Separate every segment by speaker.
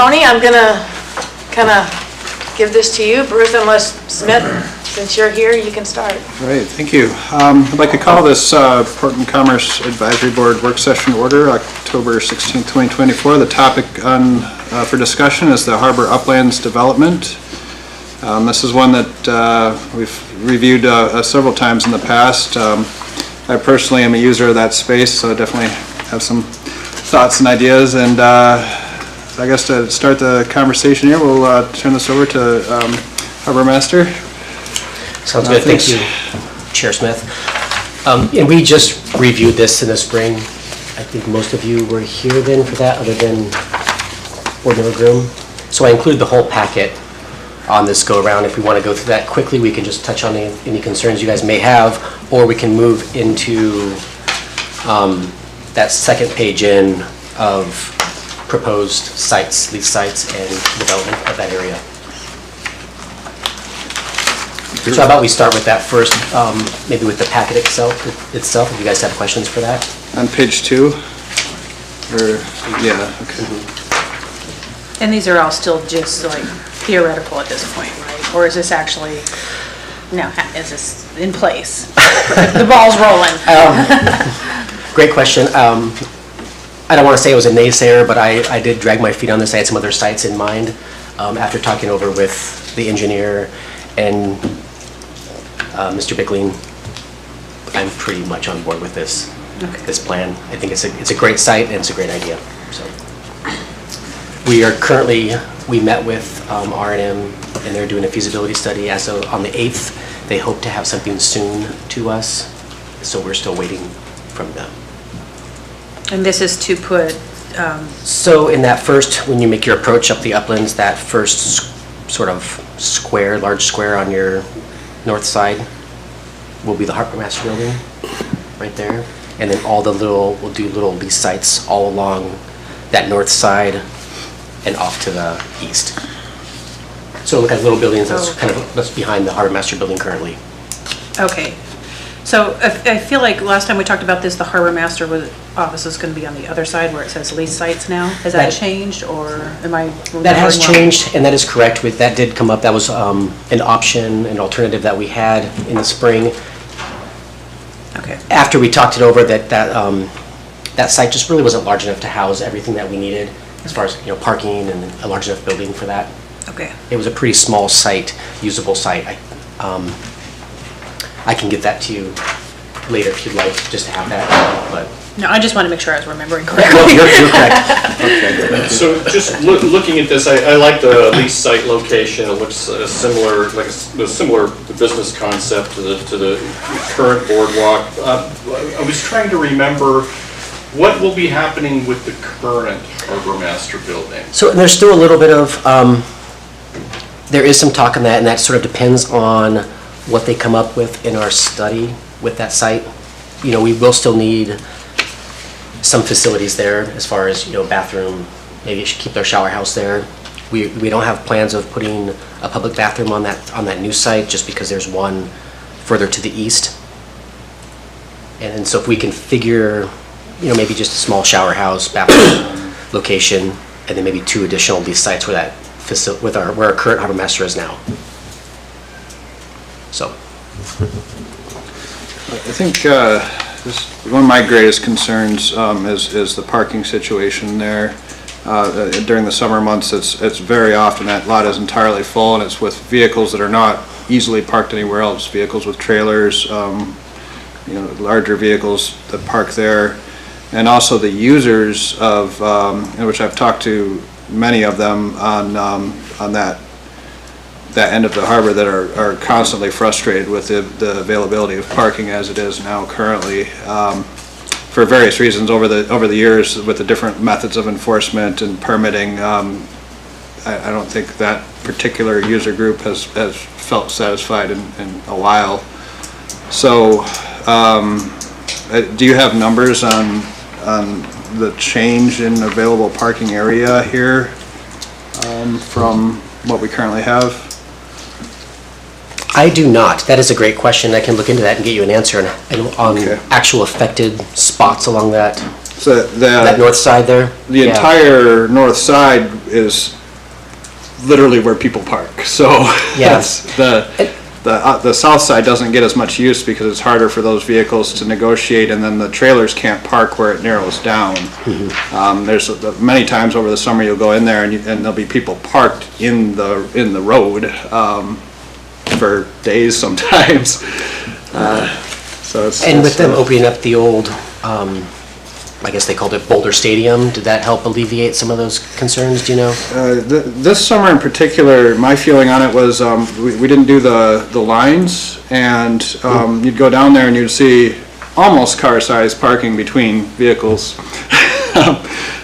Speaker 1: Tony, I'm gonna kind of give this to you. Bruce, unless Smith, since you're here, you can start.
Speaker 2: Great, thank you. I'd like to call this Portland Commerce Advisory Board work session order, October 16, 2024. The topic for discussion is the Harbor Uplands development. This is one that we've reviewed several times in the past. I personally am a user of that space, so I definitely have some thoughts and ideas. And I guess to start the conversation here, we'll turn this over to Harbor Master.
Speaker 3: Sounds good. Thank you, Chair Smith. And we just reviewed this in the spring. I think most of you were here then for that, other than Board Member Groom. So I included the whole packet on this go-around. If we want to go through that quickly, we can just touch on any concerns you guys may have, or we can move into that second page in of proposed sites, lease sites, and development of that area. So how about we start with that first, maybe with the packet itself, if you guys have questions for that.
Speaker 2: On page 2? Or, yeah, okay.
Speaker 4: And these are all still just like theoretical at this point, right? Or is this actually, no, is this in place? The ball's rolling.
Speaker 3: Great question. I don't want to say it was a naysayer, but I did drag my feet on this. I had some other sites in mind after talking over with the engineer and Mr. Bickling. I'm pretty much on board with this plan. I think it's a great site and it's a great idea. So we met with R&M and they're doing a feasibility study as of on the 8th. They hope to have something soon to us, so we're still waiting from them.
Speaker 4: And this is to put,
Speaker 3: So in that first, when you make your approach up the uplands, that first sort of square, large square on your north side will be the Harbor Master Building, right there. And then we'll do little lease sites all along that north side and off to the east. So look at little buildings that's behind the Harbor Master Building currently.
Speaker 4: okay. So I feel like last time we talked about this, the Harbor Master office is going to be on the other side where it says lease sites now. Has that changed, or am I remembering
Speaker 3: That has
Speaker 4: wrong?
Speaker 3: changed, and that is correct. That did come up. That was an option, an alternative that we had in the spring.
Speaker 4: Okay.
Speaker 3: After we talked it over, that site just really wasn't large enough to house everything that we needed as far as parking and a large enough building for that.
Speaker 4: Okay.
Speaker 3: It was a pretty small site, usable site. I can get that to you later if you'd like, just to have that, but.
Speaker 4: No, I just want to make sure I was remembering
Speaker 3: No,
Speaker 4: correctly.
Speaker 3: you're correct.
Speaker 5: So just looking at this, I like the lease site location. It looks similar, like a similar business concept to the current boardwalk. I was trying to remember what will be happening with the current Harbor Master Building.
Speaker 3: So there's still a little bit of, there is some talk on that, and that sort of depends on what they come up with in our study with that site. We will still need some facilities there as far as, bathroom, maybe you should keep their shower house there. We don't have plans of putting a public bathroom on that new site just because there's one further to the east. And so if we can figure, maybe just a small shower house, bathroom location, and then maybe 2 additional lease sites where where our current Harbor Master is now. So.
Speaker 2: I think one of my greatest concerns is the parking situation there. During the summer months, it's very often that lot is entirely full, and it's with vehicles that are not easily parked anywhere else. Vehicles with trailers, larger vehicles that park there, and also the users of, which I've talked to many of them on that end of the harbor that are constantly frustrated with the availability of parking as it is now currently, for various reasons over the years with the different methods of enforcement and permitting. I don't think that particular user group has felt satisfied in a while. So do you have numbers on the change in available parking area here from what we currently have?
Speaker 3: I do not. That is a great question. I can look into that and get you an answer on
Speaker 2: Okay.
Speaker 3: actual affected spots along that
Speaker 2: So
Speaker 3: That north side there?
Speaker 2: the
Speaker 3: Yeah.
Speaker 2: entire north side is literally where people park, so.
Speaker 3: Yeah.
Speaker 2: The south side doesn't get as much use because it's harder for those vehicles to negotiate, and then the trailers can't park where it narrows down. There's many times over the summer you'll go in there and there'll be people parked in the road, for days sometimes. So it's.
Speaker 3: And with them opening up the old, I guess they called it Boulder Stadium, did that help alleviate some of those concerns, do you know?
Speaker 2: This summer in particular, my feeling on it was, we didn't do the lines, and you'd go down there and you'd see almost car-sized parking between vehicles.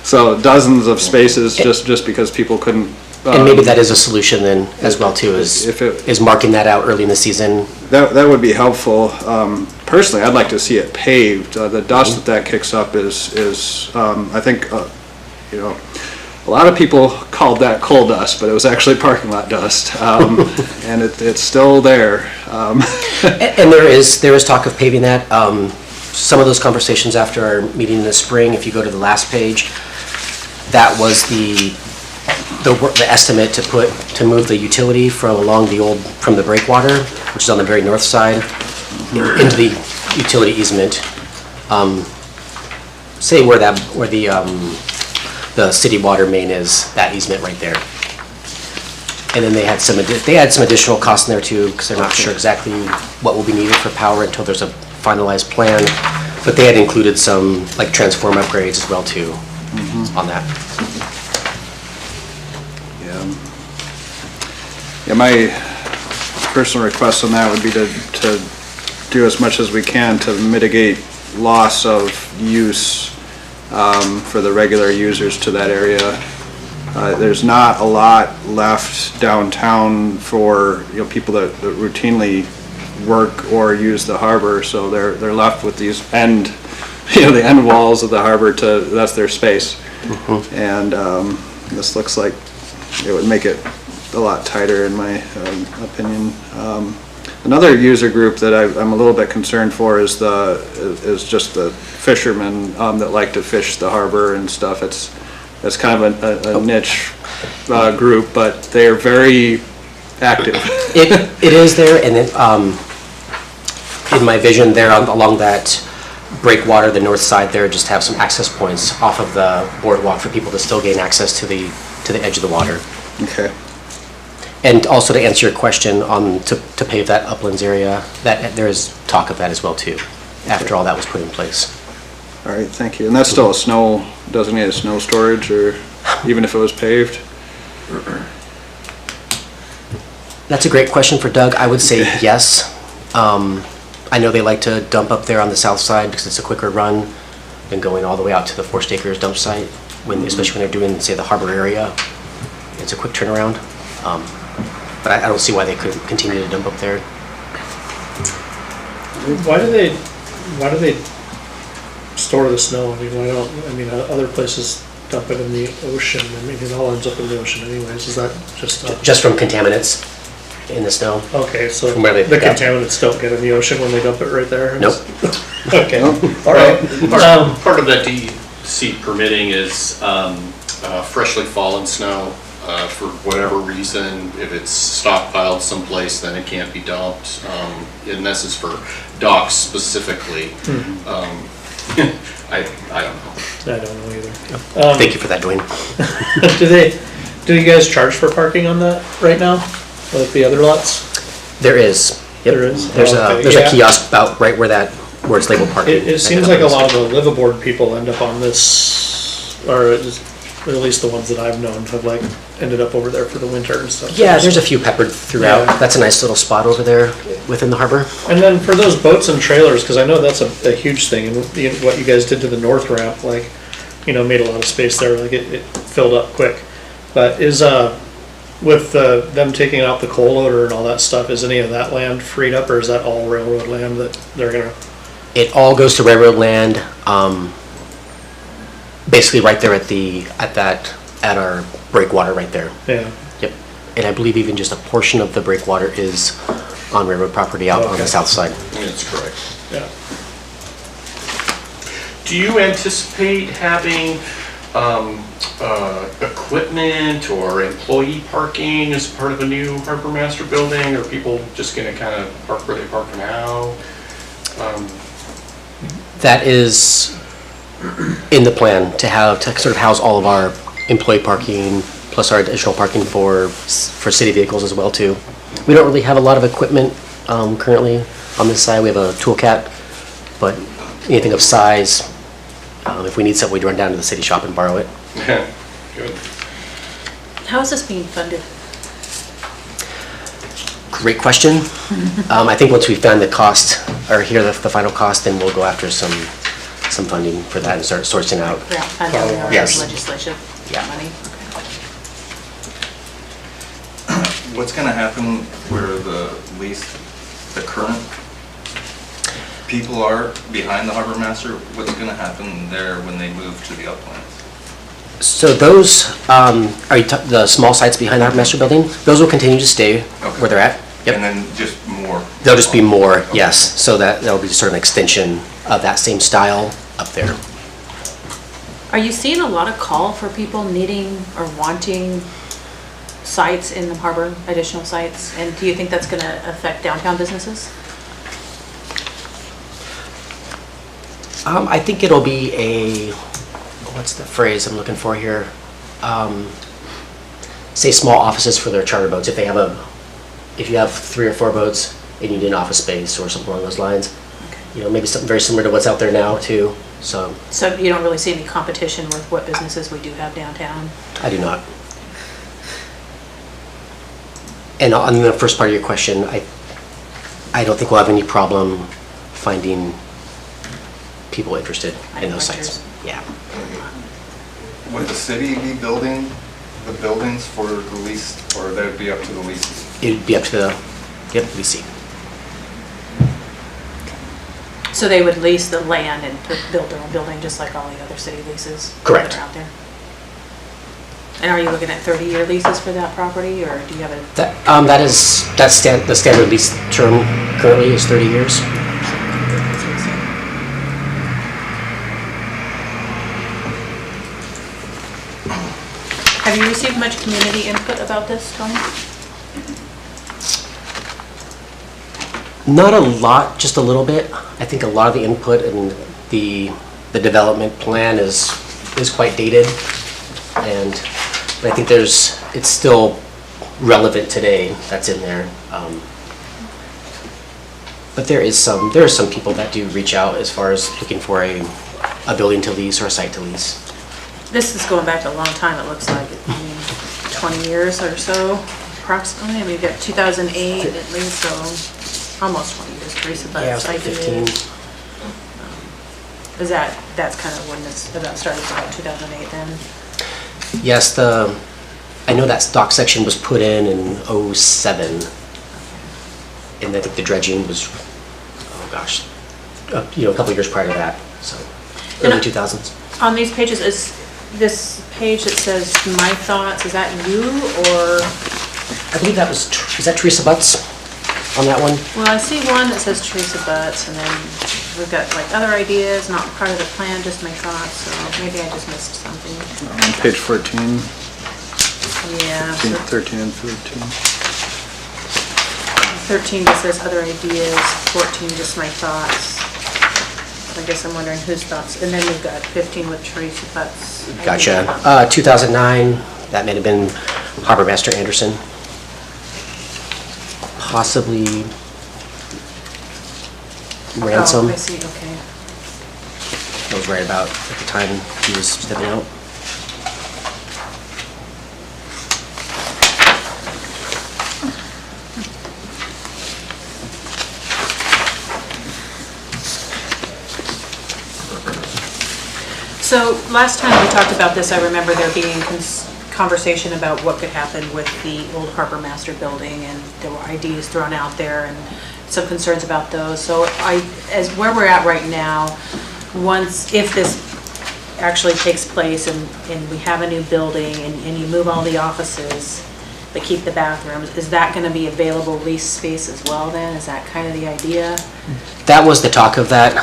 Speaker 2: So dozens of spaces just because people couldn't.
Speaker 3: And maybe that is a solution then as well too, is marking that out early in the season.
Speaker 2: That would be helpful. Personally, I'd like to see it paved. The dust that kicks up is I think, a lot of people called that coal dust, but it was actually parking lot dust. And it's still there.
Speaker 3: And there is talk of paving that. Some of those conversations after our meeting in the spring, if you go to the last page, that was the estimate to move the utility from the breakwater, which is on the very north side, into the utility easement. Say where the city water main is, that easement right there. And then they had some additional costs in there too, because they're not sure exactly what will be needed for power until there's a finalized plan. But they had included some like transform upgrades as well too on that.
Speaker 2: Yeah, my personal request on that would be to do as much as we can to mitigate loss of use for the regular users to that area. There's not a lot left downtown for people that routinely work or use the harbor, so they're left with these the end walls of the harbor that's their space. And this looks like it would make it a lot tighter in my opinion. Another user group that I'm a little bit concerned for is just the fishermen that like to fish the harbor and stuff. It's kind of a niche group, but they're very active.
Speaker 3: It is there, and then in my vision there along that breakwater, the north side there, just have some access points off of the boardwalk for people to still gain access to the edge of the water.
Speaker 2: Okay.
Speaker 3: And also to answer your question on to pave that uplands area, that there is talk of that as well too, after all that was put in place.
Speaker 2: All right, thank you. And that's still designated snow storage, or even if it was paved?
Speaker 3: That's a great question for Doug. I would say yes. I know they like to dump up there on the south side because it's a quicker run than going all the way out to the Forest Acres dump site, especially when they're doing, say, the harbor area. It's a quick turnaround. But I don't see why they couldn't continue to dump up there.
Speaker 6: Why do they store the snow? Other places dump it in the ocean. It all ends up in the ocean anyways. Is that just
Speaker 3: Just from contaminants in the snow?
Speaker 6: okay, so
Speaker 3: From where they
Speaker 6: the
Speaker 3: pick up.
Speaker 6: contaminants don't get in the ocean when they dump it right there?
Speaker 3: Nope.
Speaker 6: Okay, all right.
Speaker 5: Part of that DEC permitting is freshly fallen snow. For whatever reason, if it's stockpiled someplace, then it can't be dumped. And this is for docks specifically. I don't know.
Speaker 6: I don't know either.
Speaker 3: Thank you for that, Dwayne.
Speaker 6: Do you guys charge for parking on that right now, like the other lots?
Speaker 3: There is. Yep.
Speaker 6: There is?
Speaker 3: There's
Speaker 6: Oh, okay.
Speaker 3: a
Speaker 6: Yeah.
Speaker 3: kiosk about right where it's labeled parking.
Speaker 6: It seems like a lot of the liveaboard people end up on this, or at least the ones that I've known have ended up over there for the winter and stuff.
Speaker 3: Yeah, there's a few peppered throughout.
Speaker 6: Yeah.
Speaker 3: That's a nice little spot over there within the harbor.
Speaker 6: And then for those boats and trailers, because I know that's a huge thing, and what you guys did to the north ramp, made a lot of space there, it filled up quick. But with them taking out the coal loader and all that stuff, is any of that land freed up, or is that all railroad land that they're gonna?
Speaker 3: It all goes to railroad land, basically right there at our breakwater right there.
Speaker 6: Yeah.
Speaker 3: Yep. And I believe even just a portion of the breakwater is on railroad property out on
Speaker 6: Okay.
Speaker 3: the south side.
Speaker 5: That's correct.
Speaker 6: Yeah.
Speaker 5: Do you anticipate having equipment or employee parking as part of a new harbor master building? Or are people just gonna kind of park where they park now?
Speaker 3: That is in the plan, to sort of house all of our employee parking, plus our additional parking for city vehicles as well, too. We don't really have a lot of equipment currently on this side. We have a toolcat, but anything of size, if we need something, we'd run down to the city shop and borrow it.
Speaker 5: Good.
Speaker 4: How is this being funded?
Speaker 3: Great question. I think once we find the cost, or hear the final cost, then we'll go after some funding for that and start sourcing out.
Speaker 4: Grant funding or
Speaker 3: Yes.
Speaker 4: legislation
Speaker 3: Yeah.
Speaker 4: money?
Speaker 7: What's gonna happen where the current people are behind the harbor master? What's gonna happen there when they move to the uplands?
Speaker 3: So those, the small sites behind the Harbor Master Building, those will continue to stay where they're at. Yep.
Speaker 7: And then just more?
Speaker 3: There'll just be more, yes. So that'll be sort of an extension of that same style up there.
Speaker 4: Are you seeing a lot of call for people needing or wanting sites in the harbor, additional sites? And do you think that's going to affect downtown businesses?
Speaker 3: I think it'll be what's the phrase I'm looking for here? Say small offices for their charter boats. If you have 3 or 4 boats and you need an office space or something along those lines, maybe something very similar to what's out there now too. So
Speaker 4: You don't really see any competition with what businesses we do have downtown?
Speaker 3: I do not. And on the first part of your question, I don't think we'll have any problem finding people interested in those sites. Yeah.
Speaker 7: Would the city be building the buildings for the lease, or that would be up to the leases?
Speaker 3: It'd be up to the leasing.
Speaker 4: So they would lease the land and build their own building, just like all the other city leases?
Speaker 3: Correct.
Speaker 4: That are out there? And are you looking at 30-year leases for that property, or do you have a?
Speaker 3: The standard lease term currently is 30 years.
Speaker 4: Have you received much community input about this, Tony?
Speaker 3: Not a lot, just a little bit. I think a lot of the input and the development plan is quite dated, but I think it's still relevant today. That's in there. But there are some people that do reach out as far as looking for a building to lease or a site to lease.
Speaker 4: This is going back a long time, it looks like. 20 years or so, approximately. I mean, you've got 2008 at least, so almost 20 years. Teresa Butts.
Speaker 3: Yeah, it was like 15.
Speaker 4: That's kind of when this about started, about 2008 then?
Speaker 3: Yes, I know that dock section was put in 07. And I think the dredging was, a couple years prior to that, so early 2000s.
Speaker 4: On these pages, is this page that says my thoughts, is that you or?
Speaker 3: I believe is that Teresa Butts on that one?
Speaker 4: Well, I see one that says Teresa Butts, and then we've got like other ideas, not part of the plan, just my thoughts, so maybe I just missed something.
Speaker 2: On page 14,
Speaker 4: Yeah.
Speaker 2: 13 and 14.
Speaker 4: 13 just says other ideas, 14 just my thoughts. I guess I'm wondering whose thoughts, and then we've got 15 with Teresa Butts.
Speaker 3: Gotcha. 2009, that may have been Harbor Master Anderson. Possibly Ransom.
Speaker 4: Oh, I see, okay.
Speaker 3: That was right about at the time he was stepping out.
Speaker 4: So last time we talked about this, I remember there being conversation about what could happen with the old Harbor Master building, and there were ideas thrown out there and some concerns about those. So as where we're at right now, if this actually takes place and we have a new building and you move all the offices but keep the bathrooms, is that going to be available lease space as well then? Is that kind of the idea?
Speaker 3: That was the talk of that.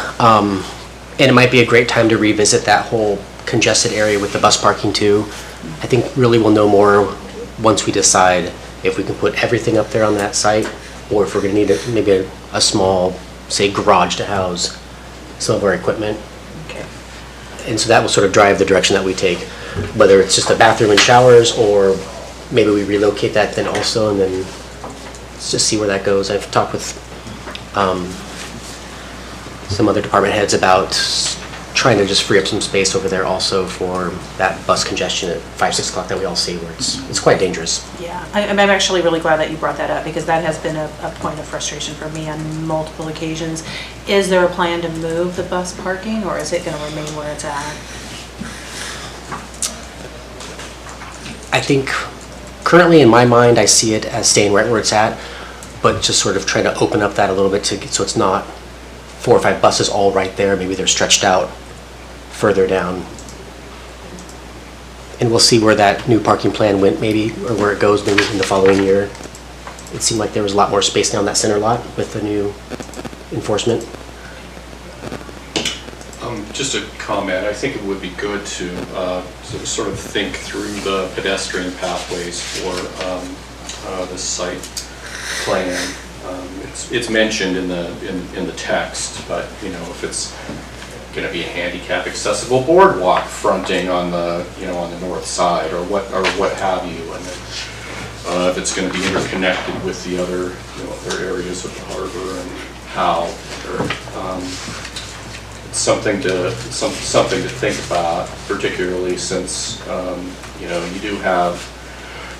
Speaker 3: And it might be a great time to revisit that whole congested area with the bus parking too. I think really we'll know more once we decide if we can put everything up there on that site, or if we're gonna need maybe a small, say, garage to house some of our equipment.
Speaker 4: Okay.
Speaker 3: And so that will sort of drive the direction that we take, whether it's just a bathroom and showers, or maybe we relocate that then also, and then let's just see where that goes. I've talked with some other department heads about trying to just free up some space over there also for that bus congestion at 5, 6 o'clock that we all see, where it's quite dangerous.
Speaker 4: Yeah, I'm actually really glad that you brought that up, because that has been a point of frustration for me on multiple occasions. Is there a plan to move the bus parking, or is it going to remain where it's at?
Speaker 3: I think currently in my mind, I see it as staying right where it's at, but just sort of trying to open up that a little bit so it's not 4 or 5 buses all right there. Maybe they're stretched out further down. And we'll see where that new parking plan went maybe, or where it goes maybe in the following year. It seemed like there was a lot more space down that center lot with the new enforcement.
Speaker 5: Just a comment, I think it would be good to sort of think through the pedestrian pathways for the site plan. It's mentioned in the text, but you know, if it's going to be a handicap accessible boardwalk fronting on the on the north side, or what have you, and then, if it's going to be interconnected with the other other areas of the harbor, and how, it's something to think about, particularly since you do have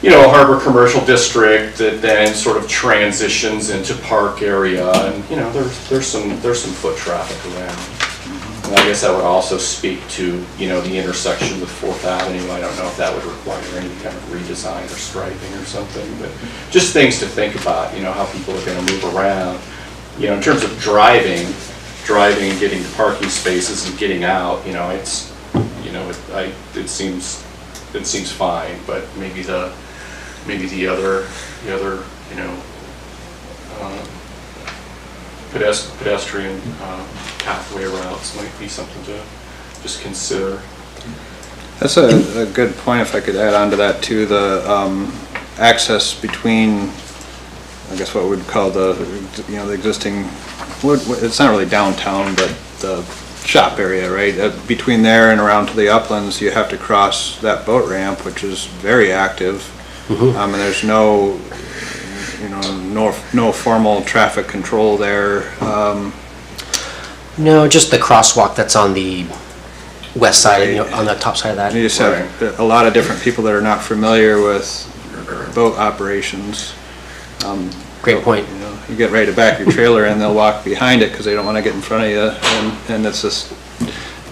Speaker 5: a harbor commercial district that then sort of transitions into park area, and there's some foot traffic around. And I guess that would also speak to the intersection with 4th Avenue. I don't know if that would require any kind of redesign or striping or something, but just things to think about. How people are going to move around. In terms of driving, getting to parking spaces and getting out. It seems fine, but maybe the other pedestrian pathway routes might be something to just consider.
Speaker 2: That's a good point, if I could add on to that too, the access between, I guess what we'd call the existing, it's not really downtown, but the shop area, right? Between there and around to the uplands, you have to cross that boat ramp, which is very active. Mm-hmm. And there's no formal traffic control there.
Speaker 3: No, just the crosswalk that's on the west side, on the top side of that.
Speaker 2: You just have a lot of different people that are not familiar with boat operations.
Speaker 3: Great point.
Speaker 2: You get ready to back your trailer and they'll walk behind it because they don't want to get in front of you, and it's just,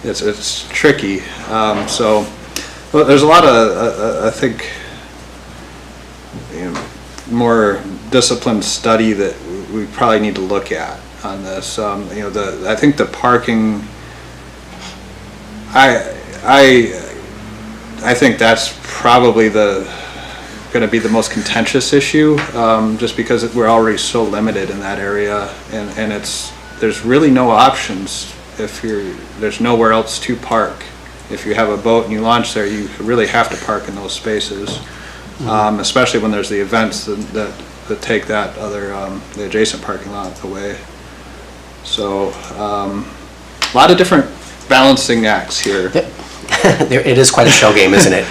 Speaker 2: it's tricky. So there's a lot of, I think, more disciplined study that we probably need to look at on this. I think the parking, I think that's probably going to be the most contentious issue, just because we're already so limited in that area, and there's really no options if there's nowhere else to park. If you have a boat and you launch there, you really have to park in those spaces, especially when there's the events that take that other the adjacent parking lot away. So a lot of different balancing acts here.
Speaker 3: It is quite a shell game, isn't it?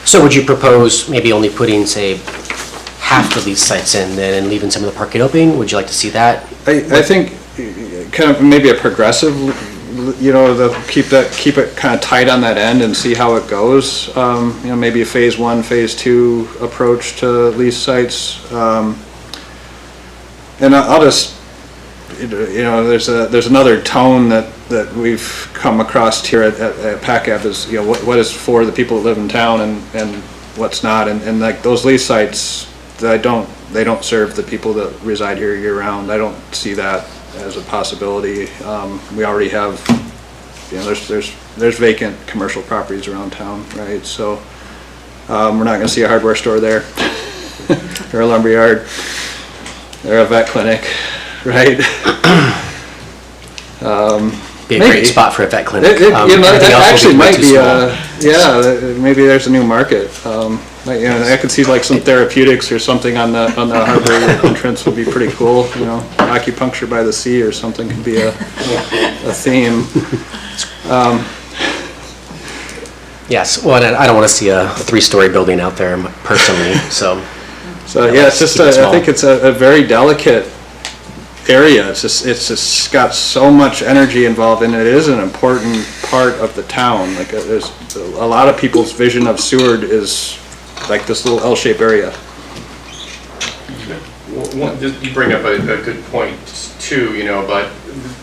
Speaker 3: So would you propose maybe only putting, say, half of these sites in then and leaving some of the parking open? Would you like to see that?
Speaker 2: I think kind of maybe a progressive, keep it kind of tight on that end and see how it goes. Maybe a phase 1, phase 2 approach to lease sites. And I'll just, there's another tone that we've come across here at PACAB is, what is for the people that live in town and what's not, and like those lease sites, they don't serve the people that reside here year round. I don't see that as a possibility. We already have, there's vacant commercial properties around town, right? So we're not going to see a hardware store there, or a lumberyard, or a vet clinic, right?
Speaker 3: Be a
Speaker 2: Maybe.
Speaker 3: great spot for a vet clinic.
Speaker 2: You know,
Speaker 3: Everything
Speaker 2: that
Speaker 3: else will
Speaker 2: actually
Speaker 3: way
Speaker 2: might
Speaker 3: too
Speaker 2: be
Speaker 3: small.
Speaker 2: maybe there's a new market. You know, I could see like some therapeutics or something on the harbor entrance would be pretty cool, you know, acupuncture by the sea or something could be a theme.
Speaker 3: Yes, well, and I don't want to see a 3-story building out there personally, so.
Speaker 2: So, yeah, it's just,
Speaker 3: Keep it
Speaker 2: I
Speaker 3: small.
Speaker 2: think it's a very delicate area. It's just got so much energy involved in it. It is an important part of the town. Like, there's a lot of people's vision of Seward is like this little L-shaped area.
Speaker 5: You bring up a good point too, you know, but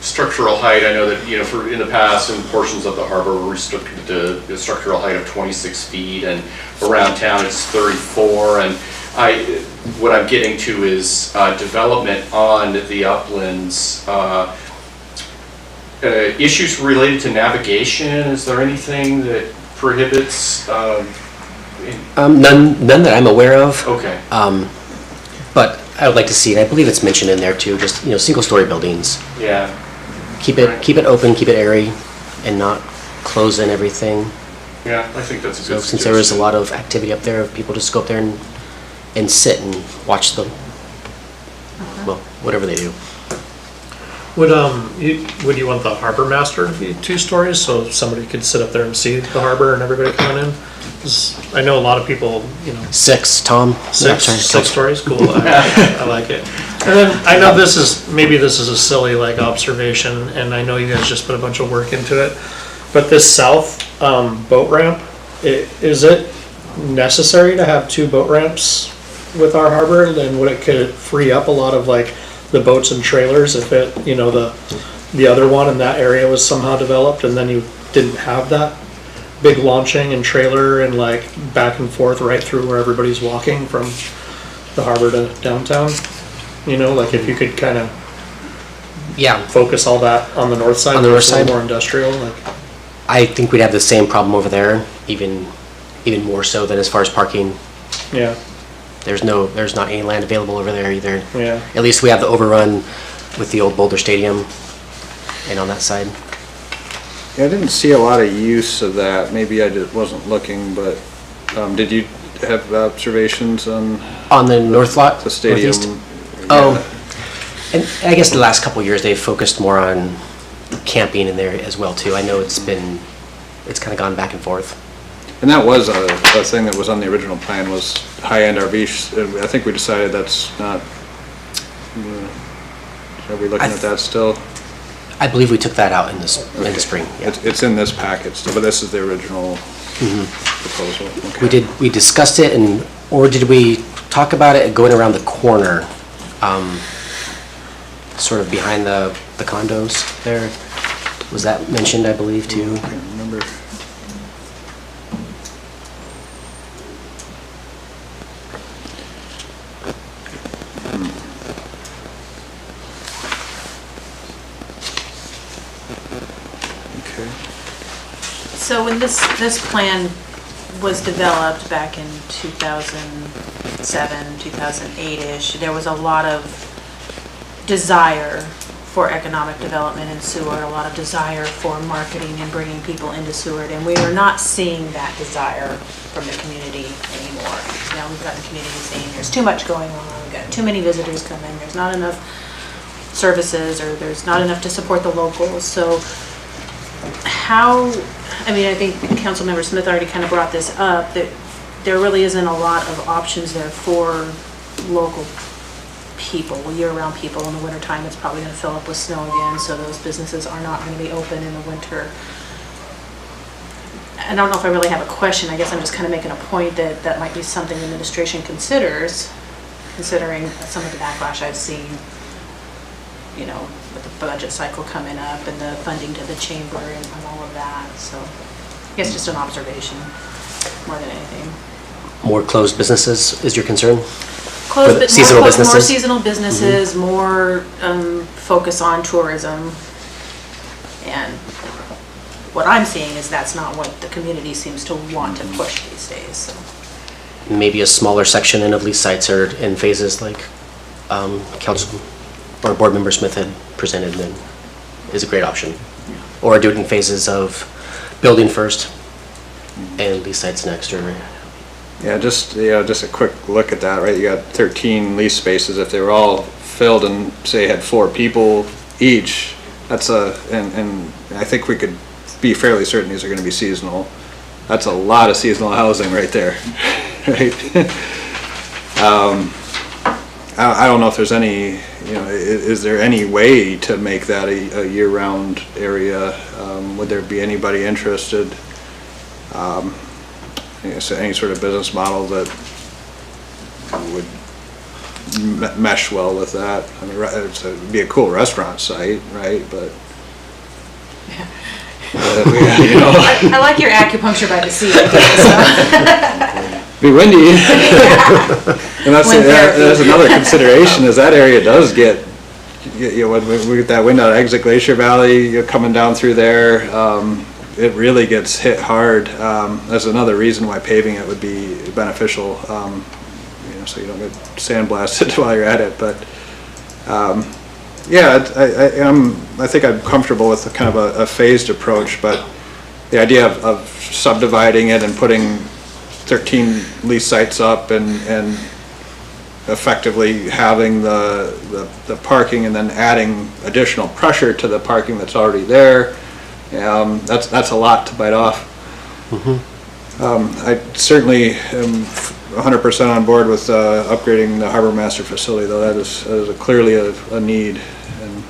Speaker 5: structural height, I know that, you know, for, in the past, in portions of the harbor were restricted to a structural height of 26 feet, and around town it's 34, and what I'm getting to is development on the uplands. Issues related to navigation, is there anything that prohibits?
Speaker 3: None that I'm aware of.
Speaker 5: Okay.
Speaker 3: But I would like to see, and I believe it's mentioned in there too, just, you know, single-story buildings.
Speaker 5: Yeah.
Speaker 3: Keep it open, keep it airy, and not close in everything.
Speaker 5: Yeah, I think that's a
Speaker 3: So
Speaker 5: good
Speaker 3: since there is a
Speaker 5: suggestion.
Speaker 3: lot of activity up there, people just go up there and sit and watch them. Well, whatever they do.
Speaker 6: Would you want the harbor master to be 2 stories so somebody could sit up there and see the harbor and everybody coming in? 'Cause I know a lot of people, you know,
Speaker 3: 6, Tom? No, sorry,
Speaker 6: six stories, cool, I like it. And then, I know maybe this is a silly like observation, and I know you guys just put a bunch of work into it, but this south boat ramp, is it necessary to have 2 boat ramps with our harbor? Then could it free up a lot of like the boats and trailers if it, you know, the other one in that area was somehow developed and then you didn't have that big launching and trailer and like back and forth right through where everybody's walking from the harbor to downtown? You know, like if you could kind of
Speaker 3: Yeah,
Speaker 6: focus all that on the north side.
Speaker 3: On the north
Speaker 6: it's a little
Speaker 3: side?
Speaker 6: more industrial, like,
Speaker 3: I think we'd have the same problem over there, even more so than as far as parking.
Speaker 6: yeah,
Speaker 3: There's not any land available over there either.
Speaker 6: yeah.
Speaker 3: At least we have the overrun with the old Boulder Stadium and on that side.
Speaker 2: Yeah, I didn't see a lot of use of that. Maybe I just wasn't looking, but did you have observations on
Speaker 3: On the north lot?
Speaker 2: the stadium?
Speaker 3: northeast? Oh, and I guess the last couple of years, they've focused more on camping in there as well too. I know it's kind of gone back and forth.
Speaker 2: And that was a thing that was on the original plan, was high-end RVs. I think we decided that's not, are we looking at that still?
Speaker 3: I believe we took that out in the
Speaker 2: Okay.
Speaker 3: spring. Yeah.
Speaker 2: It's in this package, still, but this is the original proposal. Okay.
Speaker 3: We discussed it, or did we talk about it going around the corner, sort of behind the condos there? Was that mentioned, I believe, too?
Speaker 2: I can't remember. Okay.
Speaker 4: So when this plan was developed back in 2007, 2008-ish, there was a lot of desire for economic development in Seward, a lot of desire for marketing and bringing people into Seward, and we are not seeing that desire from the community anymore. Now we've got the community saying there's too much going on, we've got too many visitors coming, there's not enough services, or there's not enough to support the locals. So how, I mean, I think Councilmember Smith already kind of brought this up, that there really isn't a lot of options there for local people, year-round people. In the wintertime, it's probably going to fill up with snow again, so those businesses are not going to be open in the winter. I don't know if I really have a question. I guess I'm just kind of making a point that that might be something the administration considers, considering some of the backlash I've seen, you know, with the budget cycle coming up and the funding to the chamber and all of that. So I guess just an observation more than anything.
Speaker 3: More closed businesses is your concern?
Speaker 4: Close,
Speaker 3: For
Speaker 4: but
Speaker 3: seasonal
Speaker 4: more
Speaker 3: businesses?
Speaker 4: seasonal businesses, more focus on tourism. And what I'm seeing is that's not what the community seems to want to push these days, so.
Speaker 3: Maybe a smaller section of lease sites are in phases like Council or Board Member Smith had presented then. is a great option. Or do it in phases of building first and lease sites next, or
Speaker 2: Yeah, just a quick look at that, right? You got 13 lease spaces. If they were all filled and say had 4 people each, that's and I think we could be fairly certain these are gonna be seasonal. That's a lot of seasonal housing right there, right? I don't know if there's any, is there any way to make that a year-round area? Would there be anybody interested? So any sort of business model that would mesh well with that. I mean, it'd be a cool restaurant site, right? But
Speaker 4: I like your acupuncture by the sea idea, so.
Speaker 2: be windy. And that's another consideration, is that area does get, when we get that wind out of Exit Glacier Valley, you're coming down through there, it really gets hit hard. That's another reason why paving it would be beneficial, so you don't get sandblasted while you're at it. But yeah, I think I'm comfortable with kind of a phased approach, but the idea of subdividing it and putting 13 lease sites up and effectively having the parking and then adding additional pressure to the parking that's already there, that's a lot to bite off. I certainly am 100% on board with upgrading the Harbor Master facility, though. That is clearly a need. And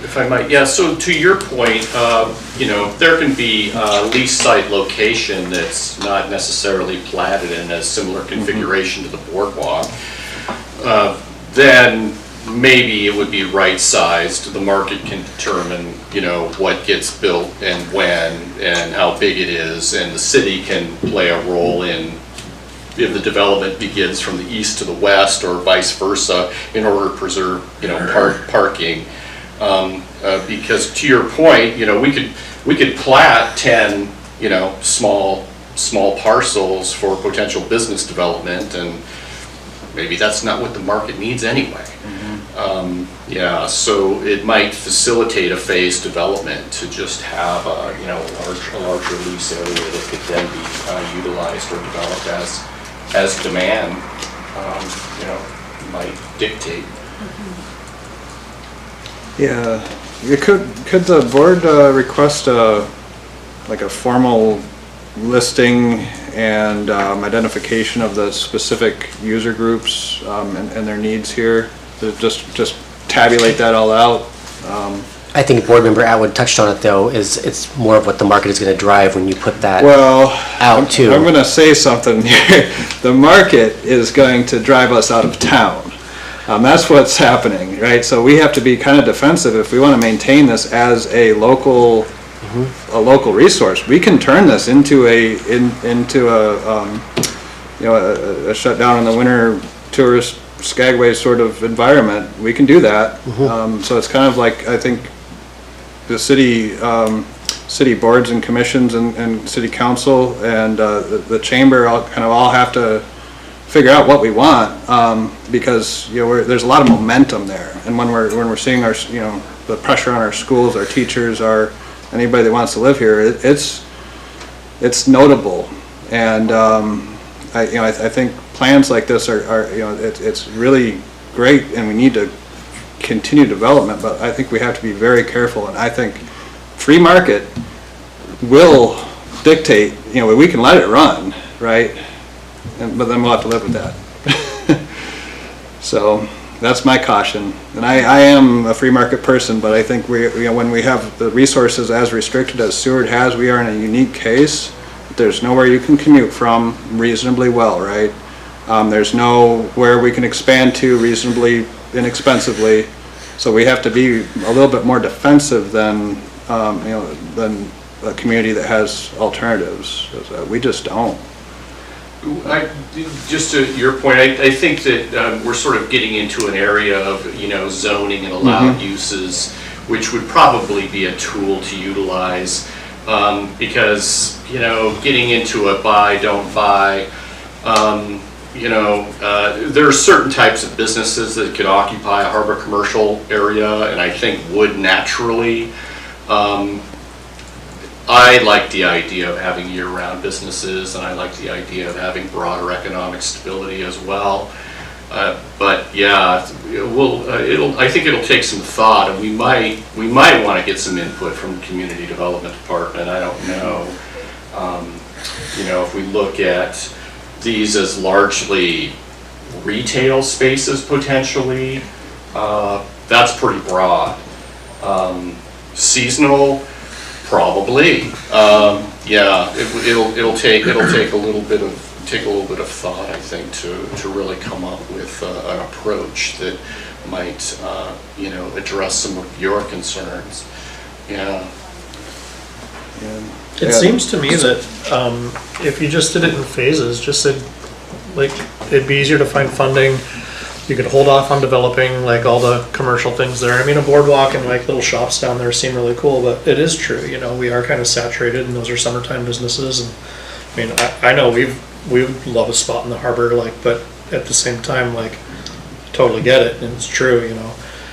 Speaker 5: If I might, yeah, so to your point, there can be a lease site location that's not necessarily platted in a similar configuration to the boardwalk. Then maybe it would be right-sized. The market can determine, what gets built and when and how big it is, and the city can play a role in if the development begins from the east to the west or vice versa in order to preserve, parking. Because to your point, we could plat 10, small parcels for potential business development, and maybe that's not what the market needs anyway. Yeah, so it might facilitate a phased development to just have a larger lease area that could then be utilized or developed as demand, might dictate.
Speaker 2: yeah, could the board request a formal listing and identification of the specific user groups and their needs here? Just tabulate that all out.
Speaker 3: I think Board Member Atwood touched on it, though, it's more of what the market is going to drive when you put that out too.
Speaker 2: I'm going to say something here. The market is going to drive us out of town. That's what's happening, right? So we have to be kind of defensive if we want to maintain this as a local resource. We can turn this into a shutdown in the winter tourist Skagway sort of environment. We can do that. So it's kind of like, I think the city boards and commissions and city council and the chamber all have to figure out what we want, because there's a lot of momentum there, and when we're seeing our the pressure on our schools, our teachers, anybody that wants to live here, it's notable. And I think plans like this are it's really great, and we need to continue development, but I think we have to be very careful. And I think free market will dictate, we can let it run, right? But then we'll have to live with that. So that's my caution. And I am a free market person, but I think when we have the resources as restricted as Seward has, we are in a unique case. There's nowhere you can commute from reasonably well, right? There's nowhere we can expand to reasonably inexpensively. So we have to be a little bit more defensive than than a community that has alternatives. We just don't.
Speaker 5: Just to your point, I think that we're sort of getting into an area of zoning and allowed uses, which would probably be a tool to utilize, because getting into a buy, don't buy, there are certain types of businesses that could occupy a harbor commercial area, and I think would naturally. I like the idea of having year-round businesses, and I like the idea of having broader economic stability as well. But yeah, I think it'll take some thought, and we might want to get some input from the Community Development Department. I don't know. If we look at these as largely retail spaces potentially, that's pretty broad. Seasonal, probably. Yeah, it'll take a little bit of thought, I think, to really come up with an approach that might address some of your concerns. Yeah.
Speaker 6: It seems to me that if you just did it in phases, just said, like, it'd be easier to find funding. You could hold off on developing like all the commercial things there. I mean, a boardwalk and like little shops down there seem really cool, but it is true, we are kind of saturated, and those are summertime businesses. And I mean, I know we love a spot in the harbor, like, but at the same time, like, totally get it, and it's true,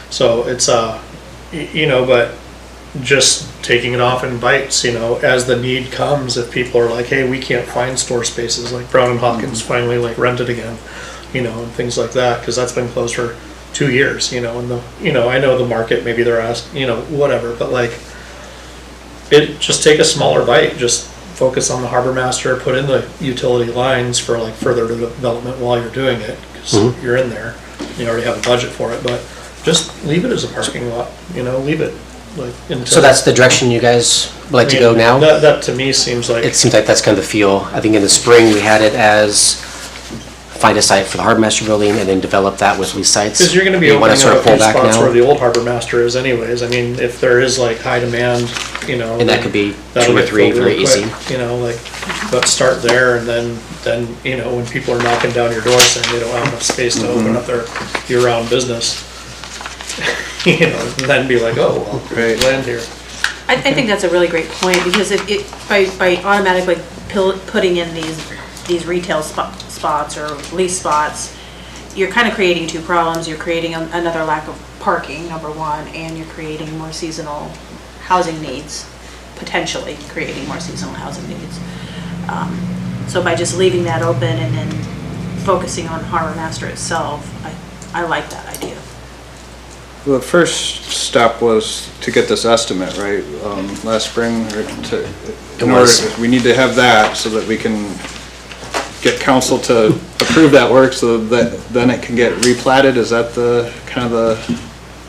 Speaker 6: So it's but just taking it off in bites, as the need comes. If people are like, hey, we can't find store spaces, like Brown and Hawkins finally like rented again, and things like that, because that's been closed for 2 years, and I know the market, maybe they're asking, whatever, but like, just take a smaller bite, just focus on the harbor master, put in the utility lines for like further development while you're doing it, because you're in there, you already have a budget for it, but just leave it as a parking lot, leave it like until.
Speaker 3: So that's the direction you guys would like to go now?
Speaker 6: That to me seems like.
Speaker 3: It seems like that's kind of the feel. I think in the spring, we had it as find a site for the harbor master building and then develop that with lease sites.
Speaker 6: Because you're going to be
Speaker 3: You wanna
Speaker 6: opening
Speaker 3: sort
Speaker 6: up
Speaker 3: of
Speaker 6: a
Speaker 3: pull
Speaker 6: few
Speaker 3: back
Speaker 6: spots
Speaker 3: now?
Speaker 6: where the old harbor master is anyways. I mean, if there is like high demand,
Speaker 3: And that could be
Speaker 6: that'll
Speaker 3: 2 or
Speaker 6: get
Speaker 3: 3
Speaker 6: filled
Speaker 3: very
Speaker 6: really
Speaker 3: easy.
Speaker 6: quick, but start there, and then when people are knocking down your door saying they don't have enough space to open up their year-round business, then be like, oh, well,
Speaker 2: Right.
Speaker 6: land here.
Speaker 4: I think that's a really great point, because by automatically putting in these retail spots or lease spots, you're kind of creating two problems. You're creating another lack of parking, number one, and you're creating more seasonal housing needs, potentially creating more seasonal housing needs. So by just leaving that open and then focusing on Harbor Master itself, I like that idea.
Speaker 2: Well, the first step was to get this estimate, right, last spring, or we need to have that so that we can get council to approve that work, so that then it can get replatted. Is that the kind of the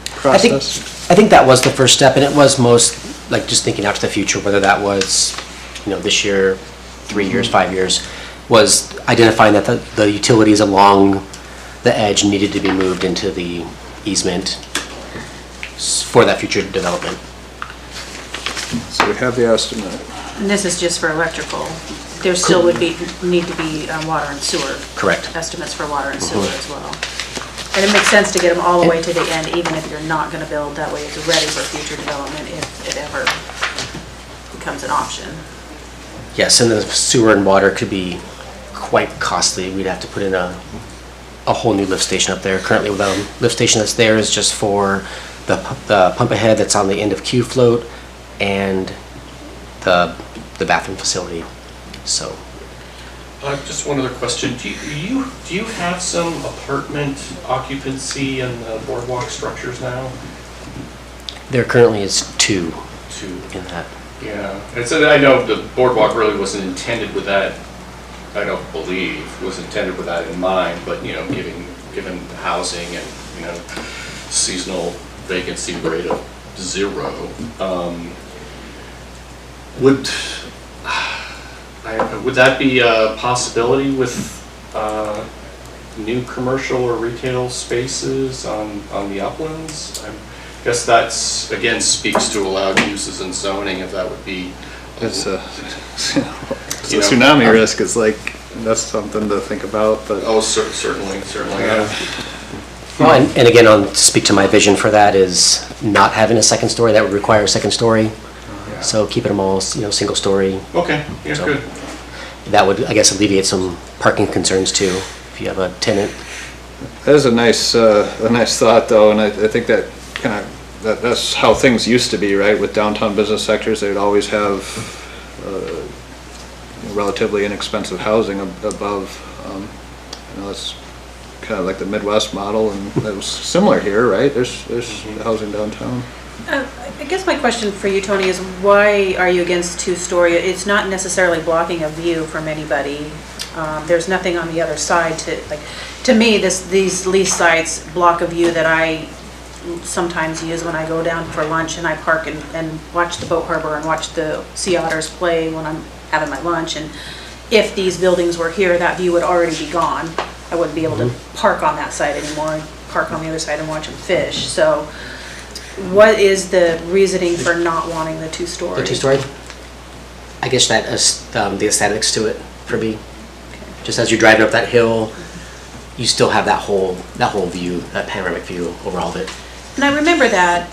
Speaker 2: process?
Speaker 3: I think that was the first step, and it was most like just thinking out to the future, whether that was, this year, 3 years, 5 years, was identifying that the utilities along the edge needed to be moved into the easement for that future development.
Speaker 2: So we have the estimate.
Speaker 4: And this is just for electrical. There still would need to be water and sewer.
Speaker 3: Correct.
Speaker 4: Estimates for water and sewer as well. And it makes sense to get them all the way to the end, even if you're not gonna build, that way it's ready for future development if it ever becomes an option.
Speaker 3: Yes, and the sewer and water could be quite costly. We'd have to put in a whole new lift station up there. Currently, the lift station that's there is just for the pump ahead that's on the end of Q float and the bathroom facility. So.
Speaker 5: Just one other question. Do you have some apartment occupancy in the boardwalk structures now?
Speaker 3: There currently is 2
Speaker 5: Two.
Speaker 3: in that.
Speaker 5: Yeah. I know the boardwalk really wasn't intended with that. I don't believe was intended with that in mind. But given the housing and seasonal vacancy rate of 0, would that be a possibility with new commercial or retail spaces on the uplands? I guess that's, again, speaks to allowed uses and zoning, if that would be.
Speaker 2: It's a tsunami risk. It's like, that's something to think about, but.
Speaker 5: Oh, certainly, yeah.
Speaker 3: Well, and again, to speak to my vision for that is not having a second story. That would require a second story. So keeping them all, single story.
Speaker 5: Okay, yeah,
Speaker 3: So-
Speaker 5: good.
Speaker 3: That would, I guess, alleviate some parking concerns too. if you have a tenant.
Speaker 2: That is a nice thought, though, and I think that that's how things used to be, right? With downtown business sectors, they'd always have relatively inexpensive housing above. That's kind of like the Midwest model, and that was similar here, right? There's housing downtown.
Speaker 4: I guess my question for you, Tony, is why are you against two-story? It's not necessarily blocking a view from anybody. There's nothing on the other side to me, these lease sites block a view that I sometimes use when I go down for lunch and I park and watch the boat harbor and watch the sea otters play when I'm having my lunch. And if these buildings were here, that view would already be gone. I wouldn't be able to park on that side anymore. I'd park on the other side and watch them fish. So what is the reasoning for not wanting the two-story?
Speaker 3: The two-story? I guess that is the aesthetics to it for me. Just as you're driving up that hill, you still have that whole view, that panoramic view over all of it.
Speaker 4: And I remember that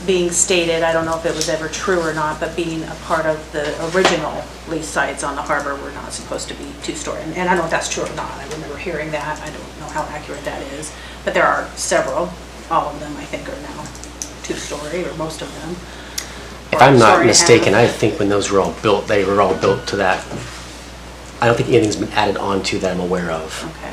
Speaker 4: being stated, I don't know if it was ever true or not, but being a part of the original lease sites on the harbor were not supposed to be two-story. And I don't know if that's true or not. I remember hearing that. I don't know how accurate that is. But there are several. All of them, I think, are now two-story, or most of them.
Speaker 3: If I'm not mistaken, I think when those were all built, they were all built to that. I don't think anything's been added on to that I'm aware of.
Speaker 4: Okay.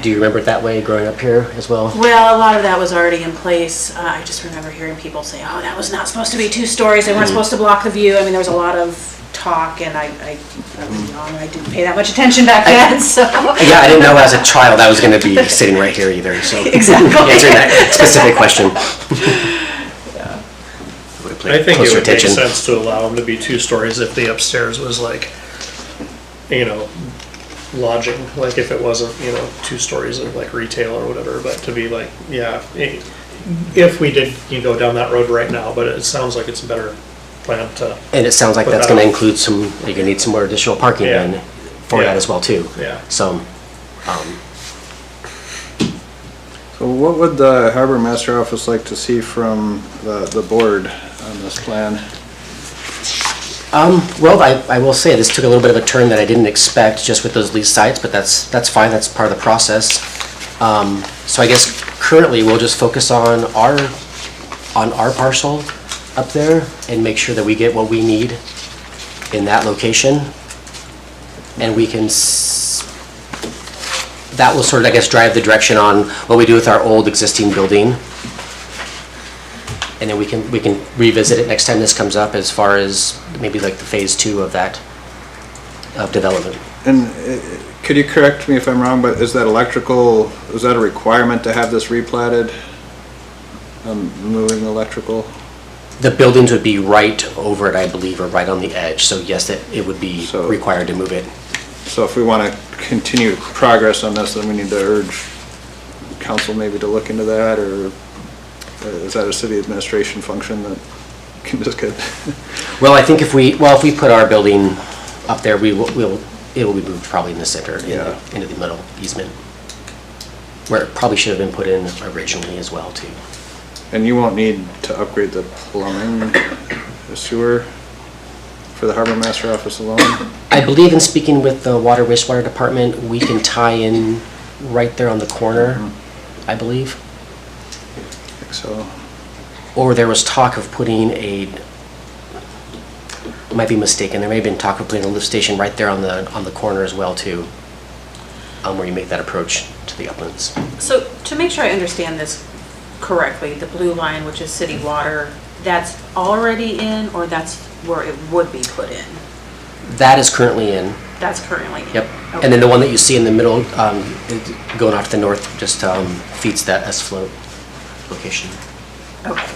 Speaker 3: Do you remember it that way growing up here as well?
Speaker 4: Well, a lot of that was already in place. I just remember hearing people say, oh, that was not supposed to be two stories. They weren't supposed to block the view. I mean, there was a lot of talk, and I was young. I didn't pay that much attention back then, so.
Speaker 3: Yeah, I didn't know as a child I was going to be sitting right here either, so.
Speaker 4: Exactly.
Speaker 3: Answering that specific question.
Speaker 6: I think it
Speaker 3: Closer
Speaker 6: would make
Speaker 3: attention.
Speaker 6: sense to allow them to be two stories if the upstairs was like, lodging, like if it wasn't, 2 stories of like retail or whatever, but to be like, yeah, if we did, go down that road right now, but it sounds like it's a better plan to,
Speaker 3: And it sounds like that's going to include you're going to need some more additional parking
Speaker 6: Yeah.
Speaker 3: then for
Speaker 6: Yeah.
Speaker 3: that as well too.
Speaker 6: yeah.
Speaker 3: So,
Speaker 2: So what would the harbor master office like to see from the board on this plan?
Speaker 3: well, I will say this took a little bit of a turn that I didn't expect just with those lease sites, but that's fine. That's part of the process. So I guess currently we'll just focus on our parcel up there and make sure that we get what we need in that location. And we can, that will sort of, I guess, drive the direction on what we do with our old existing building. And then we can revisit it next time this comes up as far as maybe like the phase 2 of that, of development.
Speaker 2: And could you correct me if I'm wrong, but is that a requirement to have this replatted? Moving electrical?
Speaker 3: The buildings would be right over it, I believe, or right on the edge. So yes, it would be
Speaker 2: So-
Speaker 3: required to move it.
Speaker 2: So if we want to continue progress on this, then we need to urge council maybe to look into that, or is that a city administration function that can just get?
Speaker 3: Well, I think if we put our building up there, it will be moved probably in the center,
Speaker 2: Yeah.
Speaker 3: into the middle easement, where it probably should have been put in originally as well too.
Speaker 2: And you won't need to upgrade the plumbing, the sewer for the harbor master office alone?
Speaker 3: I believe in speaking with the water wastewater department, we can tie in right there on the corner, I believe.
Speaker 2: I think so.
Speaker 3: Or there was talk of putting might be mistaken, there may have been talk of putting a lift station right there on the corner as well too, where you make that approach to the uplands.
Speaker 4: So to make sure I understand this correctly, the blue line, which is city water, that's already in, or that's where it would be put in?
Speaker 3: That is currently in.
Speaker 4: That's currently in?
Speaker 3: Yep.
Speaker 4: Okay.
Speaker 3: And then the one that you see in the middle, going off to the north, just feeds that S-float location.
Speaker 4: Okay.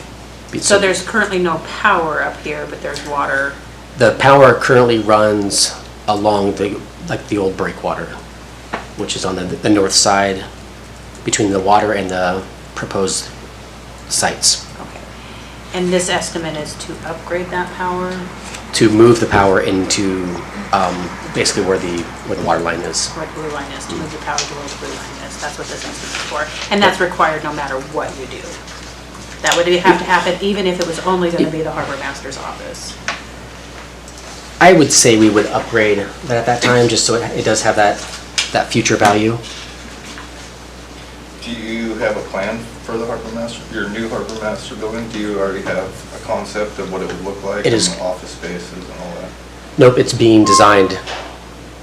Speaker 4: So there's currently no power up here, but there's water?
Speaker 3: The power currently runs along the old breakwater, which is on the north side between the water and the proposed sites.
Speaker 4: Okay. And this estimate is to upgrade that power?
Speaker 3: To move the power into basically where the water line is.
Speaker 4: Where the blue line is, to move the power to where the blue line is. That's what this estimate is for. And that's required no matter what you do. That would have to happen even if it was only going to be the harbor master's office.
Speaker 3: I would say we would upgrade that at that time, just so it does have that that future value.
Speaker 7: Do you have a plan for the Harbor Master, your new Harbor Master building? Do you already have a concept of what it would look like?
Speaker 3: It is-
Speaker 7: And office spaces and all that?
Speaker 3: Nope, it's being designed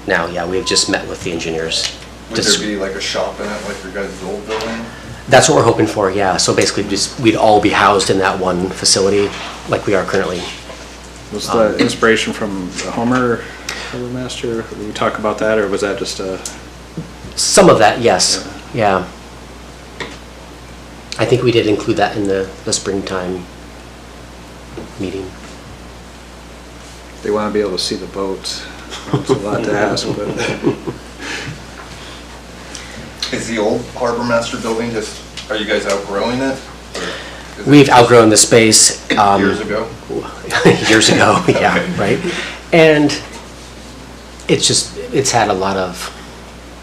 Speaker 3: now, yeah, we've just met with the engineers.
Speaker 7: Would there be like a shop in it, like your guys' old building?
Speaker 3: That's what we're hoping for, yeah, so basically just, we'd all be housed in that one facility like we are currently.
Speaker 2: Was the inspiration from the Homer Harbor Master? Did we talk about that, or was that just a?
Speaker 3: Some of that, yes, yeah. I think we did include that in the springtime meeting.
Speaker 2: They want to be able to see the boats. It's a lot to ask, but.
Speaker 7: Is the old Harbor Master building just, are you guys outgrowing it? Or is it
Speaker 3: We've
Speaker 7: just
Speaker 3: outgrown the space.
Speaker 7: Years ago?
Speaker 3: Years ago, yeah,
Speaker 7: Okay.
Speaker 3: right? And it's just, it's had a lot of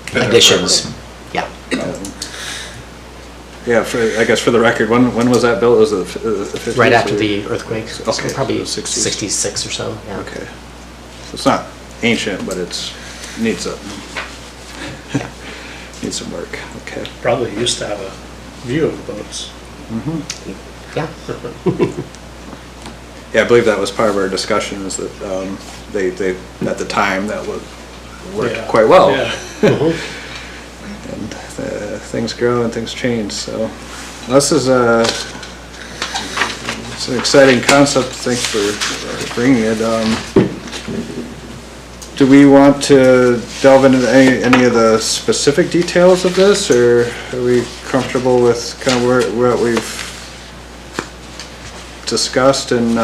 Speaker 7: Been there
Speaker 3: additions,
Speaker 7: forever.
Speaker 3: yeah.
Speaker 2: Yeah, I guess for the record, when was that built? Was it the 50s?
Speaker 3: Right after
Speaker 2: or-
Speaker 3: the earthquakes, so
Speaker 2: Okay,
Speaker 3: probably
Speaker 2: so 60s.
Speaker 3: 66 or so, yeah.
Speaker 2: Okay. So it's not ancient, but needs needs some work, okay.
Speaker 6: Probably used to have a view of the boats.
Speaker 3: Yeah,
Speaker 2: Yeah, I believe that was part of our discussion, is that they, at the time, that would work
Speaker 6: Yeah.
Speaker 2: quite well.
Speaker 6: Yeah.
Speaker 2: And things grow and things change, so this is it's an exciting concept. Thanks for bringing it. Do we want to delve into any of the specific details of this, or are we comfortable with kind of what we've discussed and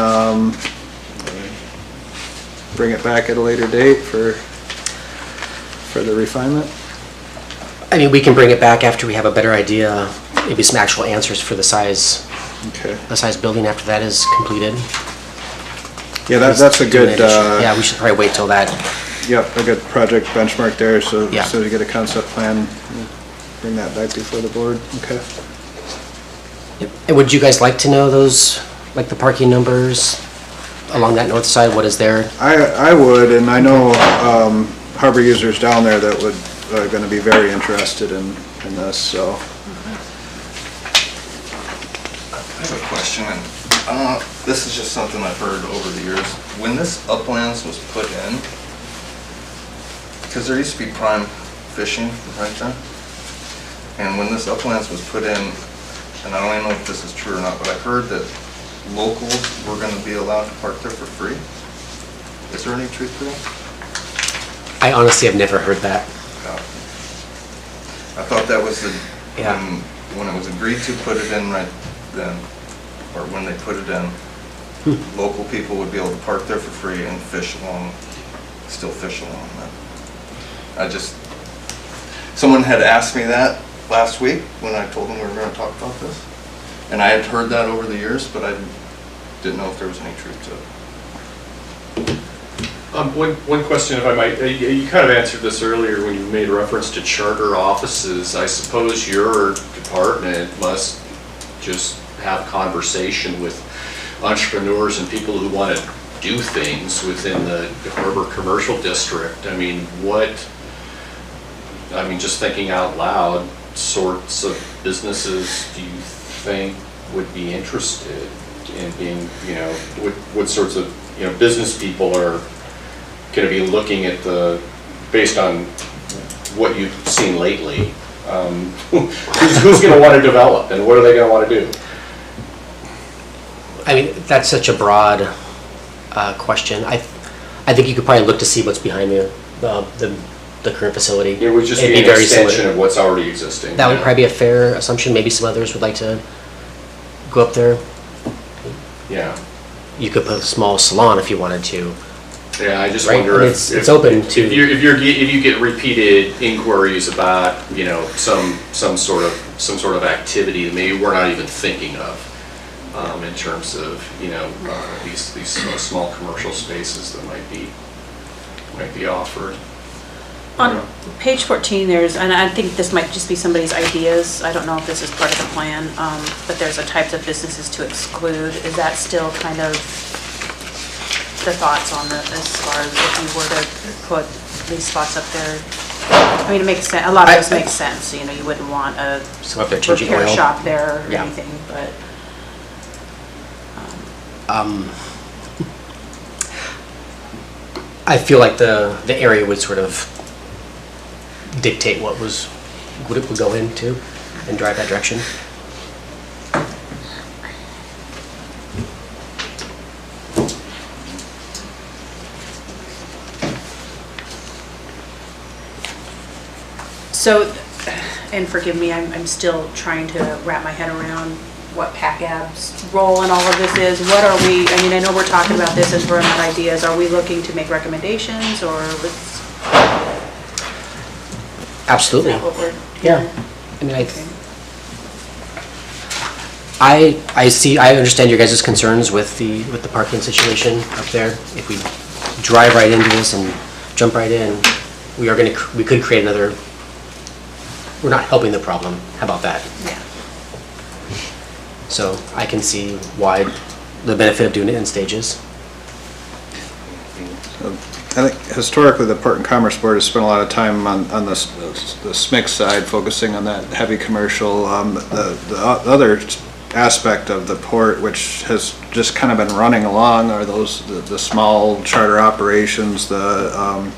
Speaker 2: bring it back at a later date for the refinement?
Speaker 3: I mean, we can bring it back after we have a better idea, maybe some actual answers for the size
Speaker 2: Okay.
Speaker 3: building after that is completed.
Speaker 2: Yeah, that's a good,
Speaker 3: Yeah, we should probably wait till that.
Speaker 2: yep, a good project benchmark there, so
Speaker 3: Yeah.
Speaker 2: we get a concept plan, we'll bring that back before the board, okay?
Speaker 3: And would you guys like to know those, like the parking numbers along that north side, what is there?
Speaker 2: I would, and I know harbor users down there that are gonna be very interested in this, so.
Speaker 7: I have a question, and this is just something I've heard over the years. When this uplands was put in, because there used to be prime fishing right there, and when this uplands was put in, and I don't even know if this is true or not, but I heard that locals were going to be allowed to park there for free. Is there any truth to that?
Speaker 3: I honestly have never heard that.
Speaker 7: No. I thought that was
Speaker 3: Yeah.
Speaker 7: when it was agreed to put it in right then, or when they put it in, local people would be able to park there for free and fish along, still fish along that. Someone had asked me that last week when I told them we were going to talk about this. And I had heard that over the years, but I didn't know if there was any truth to it.
Speaker 5: One question, if I might, you kind of answered this earlier when you made reference to charter offices. I suppose your department must just have conversation with entrepreneurs and people who want to do things within the Harbor Commercial District. I mean, just thinking out loud, sorts of businesses do you think would be interested in being, what sorts of, business people are going to be looking at based on what you've seen lately, who's going to want to develop and what are they going to want to do?
Speaker 3: I mean, that's such a broad question. I think you could probably look to see what's behind the current facility.
Speaker 5: It would just
Speaker 3: It'd
Speaker 5: be an
Speaker 3: very
Speaker 5: extension
Speaker 3: similar.
Speaker 5: of what's already existing.
Speaker 3: That would probably be a fair assumption. Maybe some others would like to go up there.
Speaker 5: Yeah,
Speaker 3: You could put a small salon if you wanted to.
Speaker 5: yeah, I just
Speaker 3: Right,
Speaker 5: wonder
Speaker 3: and
Speaker 5: if.
Speaker 3: it's open to-
Speaker 5: If you get repeated inquiries about, some sort of activity that maybe we're not even thinking of, in terms of, these small commercial spaces that might be offered.
Speaker 4: On page 14, and I think this might just be somebody's ideas, I don't know if this is part of the plan, but there's a types of businesses to exclude. Is that still kind of the thoughts on as far as if you were to put these spots up there I mean, it makes sense, a lot of
Speaker 3: I-
Speaker 4: this makes sense, you know, you wouldn't want a
Speaker 3: So if they're changing
Speaker 4: repair
Speaker 3: oil.
Speaker 4: shop there or
Speaker 3: Yeah.
Speaker 4: anything, but.
Speaker 3: I feel like the area would sort of dictate what it would go into and drive that direction.
Speaker 4: So, and forgive me, I'm still trying to wrap my head around what PACAB's role in all of this is. What are we, I mean, I know we're talking about this as throwing out ideas. Are we looking to make recommendations or is
Speaker 3: Absolutely.
Speaker 4: that what we're?
Speaker 3: Yeah. I mean,
Speaker 4: Okay.
Speaker 3: I understand your guys' concerns with the parking situation up there. If we drive right into this and jump right in, we could create another, we're not helping the problem. How about that?
Speaker 4: Yeah.
Speaker 3: So I can see why the benefit of doing it in stages.
Speaker 2: I think historically, the Port and Commerce Board has spent a lot of time on the SMIC side, focusing on that heavy commercial. The other aspect of the port, which has just kind of been running along, are the small charter operations, the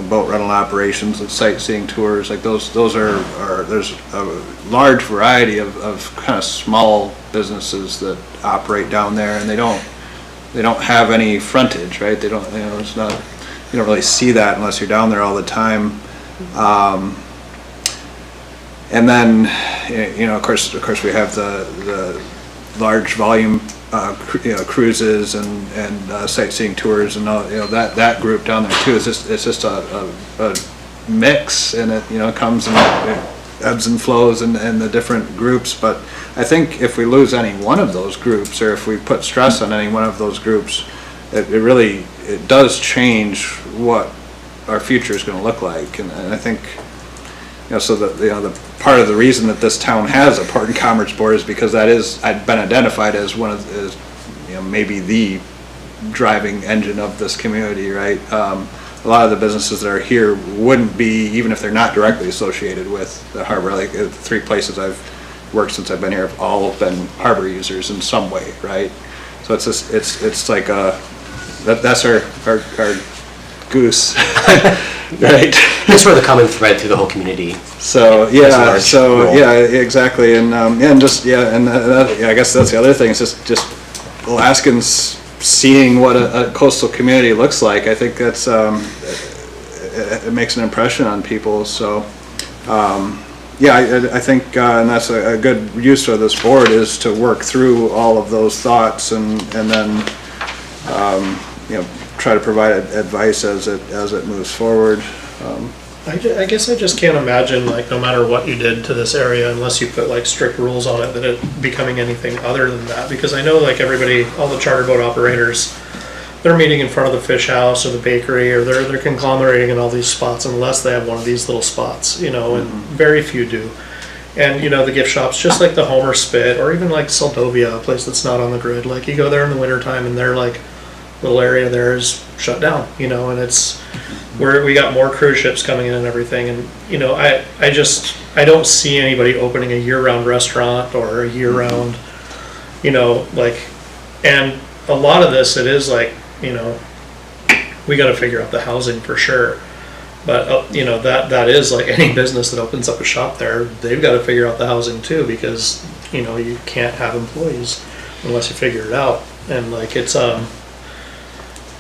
Speaker 2: boat rental operations, the sightseeing tours. Like those are there's a large variety of kind of small businesses that operate down there, and they don't have any frontage, right? They don't, it's not, you don't really see that unless you're down there all the time. And then, of course we have the large volume cruises and sightseeing tours and all, that group down there too. It's just a mix, and it comes and it ebbs and flows in the different groups. But I think if we lose any one of those groups, or if we put stress on any one of those groups, it does change what our future is going to look like. And I think, so the part of the reason that this town has a Port and Commerce Board is because I'd been identified as one of the, maybe the driving engine of this community, right? A lot of the businesses that are here wouldn't be, even if they're not directly associated with the harbor. Like the 3 places I've worked since I've been here have all been harbor users in some way, right? So it's just, it's like that's our goose, right?
Speaker 3: That's sort of the common thread through the whole community.
Speaker 2: So
Speaker 3: That's a large role.
Speaker 2: exactly, and I guess that's the other thing. Is just Alaskans seeing what a coastal community looks like. I think that's it makes an impression on people. So I think and that's a good use of this board, is to work through all of those thoughts and then try to provide advice as it moves forward.
Speaker 6: I guess I just can't imagine, like, no matter what you did to this area, unless you put like strict rules on it, that it becoming anything other than that. Because I know, like, everybody, all the charter boat operators, they're meeting in front of the fish house or the bakery, or they're conglomerating in all these spots unless they have one of these little spots, and very few do. And, the gift shops, just like the Homer Spit, or even like Soldovia, a place that's not on the grid, like, you go there in the wintertime and their like little area there is shut down, and it's where we got more cruise ships coming in and everything. And, I don't see anybody opening a year-round restaurant or a year-round, and a lot of this, it is like, we got to figure out the housing for sure. But, that is like any business that opens up a shop there, they've got to figure out the housing too, because, you can't have employees unless you figure it out. And like, it's,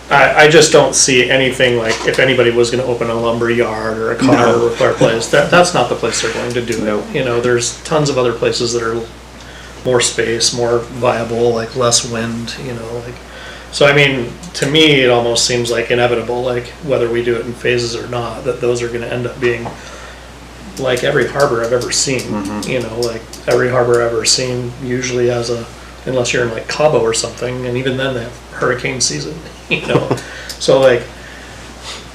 Speaker 6: I just don't see anything like, if anybody was going to open a lumber yard or a car repair place, that's not the place they're going to do it. There's tons of other places that are more space, more viable, like less wind, So, I mean, to me, it almost seems like inevitable, like whether we do it in phases or not, that those are going to end up being like every harbor I've ever seen. Like every harbor I've ever seen usually has unless you're in like Cabo or something, and even then they have hurricane season, So like,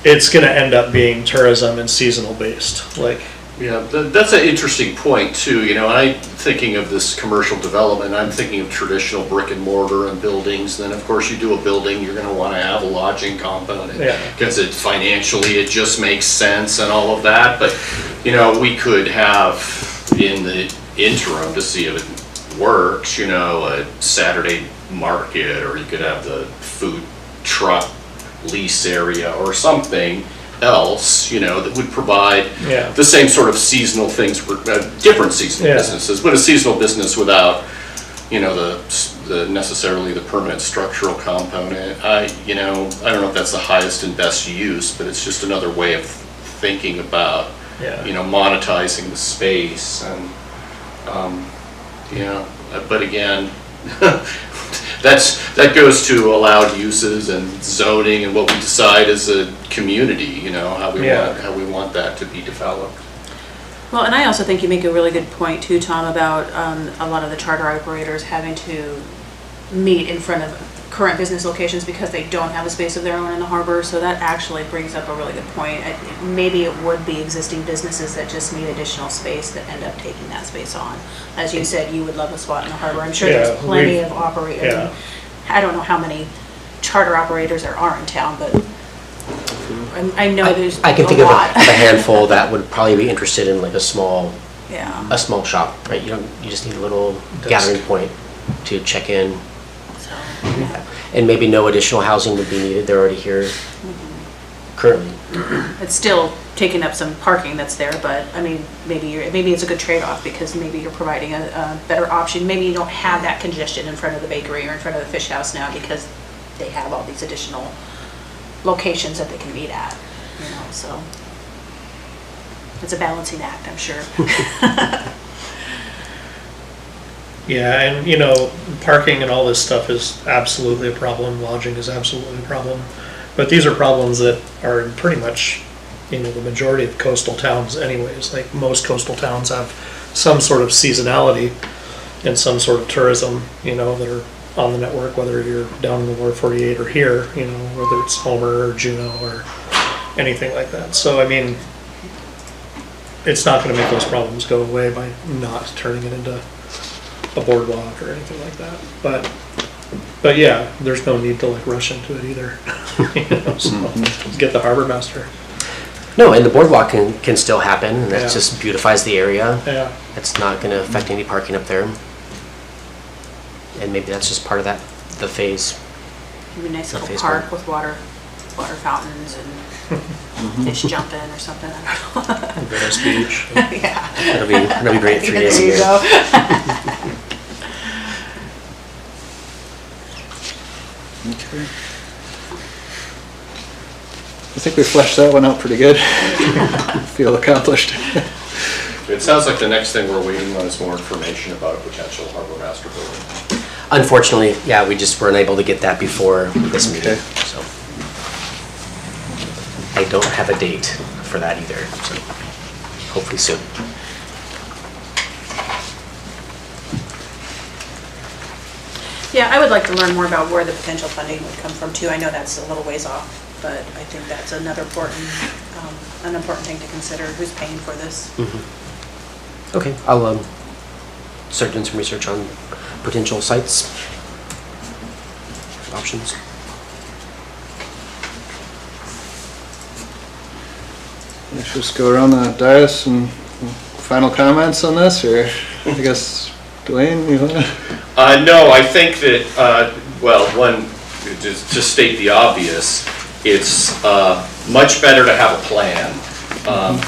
Speaker 6: it's going to end up being tourism and seasonal based. Like,
Speaker 5: Yeah, that's an interesting point too, you know, I'm thinking of this commercial development, I'm thinking of traditional brick and mortar and buildings, then of course you do a building, you're gonna wanna have a lodging component.
Speaker 6: Yeah.
Speaker 5: Because it financially, it just makes sense and all of that, but, you know, we could have in the interim to see if it works, you know, a Saturday market, or you could have the food truck lease area or something else, you know, that would provide
Speaker 6: Yeah.
Speaker 5: the same sort of seasonal things for different seasonal
Speaker 6: Yeah.
Speaker 5: businesses, but a seasonal business without, you know, the necessarily the permanent structural component. You know, I don't know if that's the highest and best use, but it's just another way of thinking about,
Speaker 6: Yeah.
Speaker 5: you know, monetizing the space and, you know, but again, that goes to allowed uses and zoning and what we decide as a community, you know, how we want that to be developed.
Speaker 4: Well, and I also think you make a really good point too, Tom, about a lot of the charter operators having to meet in front of current business locations because they don't have a space of their own in the harbor. So that actually brings up a really good point. Maybe it would be existing businesses that just need additional space that end up taking that space on. As you said, you would love a spot in the harbor. I'm sure
Speaker 6: Yeah,
Speaker 4: there's plenty
Speaker 6: we've-
Speaker 4: of operators.
Speaker 6: yeah.
Speaker 4: I don't know how many charter operators there are in town, but I know there's
Speaker 3: I can
Speaker 4: a
Speaker 3: think of a
Speaker 4: lot.
Speaker 3: handful that would probably be interested in like a small
Speaker 4: Yeah.
Speaker 3: shop, right? You just need a little
Speaker 6: Desk.
Speaker 3: gathering point to check in.
Speaker 4: So,
Speaker 3: And maybe no additional housing would be needed, they're already here currently.
Speaker 4: it's still taking up some parking that's there, but I mean, maybe it's a good trade-off because maybe you're providing a better option. Maybe you don't have that congestion in front of the bakery or in front of the fish house now because they have all these additional locations that they can meet at, you know, so. It's a balancing act, I'm sure.
Speaker 6: Yeah, and you know, parking and all this stuff is absolutely a problem, lodging is absolutely a problem. But these are problems that are in pretty much, you know, the majority of coastal towns anyways. Like most coastal towns have some sort of seasonality and some sort of tourism, you know, that are on the network, whether you're down in the lower 48 or here, you know, whether it's Homer or Juneau or anything like that. So, I mean, it's not gonna make those problems go away by not turning it into a boardwalk or anything like that. But yeah, there's no need to like rush into it either. You know, so get the harbor master.
Speaker 3: No, and the boardwalk can still happen, and that
Speaker 6: Yeah.
Speaker 3: just beautifies the area.
Speaker 6: Yeah,
Speaker 3: It's not gonna affect any parking up there. And maybe that's just part of the phase.
Speaker 4: Maybe a nice
Speaker 3: The
Speaker 4: little
Speaker 3: phase
Speaker 4: park with water fountains and fish jumping or something, I don't know.
Speaker 6: Venice Beach.
Speaker 4: Yeah.
Speaker 3: That'll be great 3 days a
Speaker 4: There you
Speaker 3: year.
Speaker 4: go.
Speaker 2: Okay. I think we fleshed that one out pretty good. Feel accomplished.
Speaker 5: It sounds like the next thing we're waiting on is more information about a potential harbor master building.
Speaker 3: Unfortunately, yeah, we just weren't able to get that before this meeting,
Speaker 2: Okay.
Speaker 3: so. I don't have a date for that either, so hopefully soon.
Speaker 4: Yeah, I would like to learn more about where the potential funding would come from too. I know that's a little ways off, but I think that's another an important thing to consider, who's paying for this.
Speaker 3: Okay, I'll start doing some research on potential sites, options.
Speaker 2: Let's just go around the dais and final comments on this, or I guess, Dwayne, you wanna?
Speaker 5: No, I think that, well, one, to state the obvious, it's much better to have a plan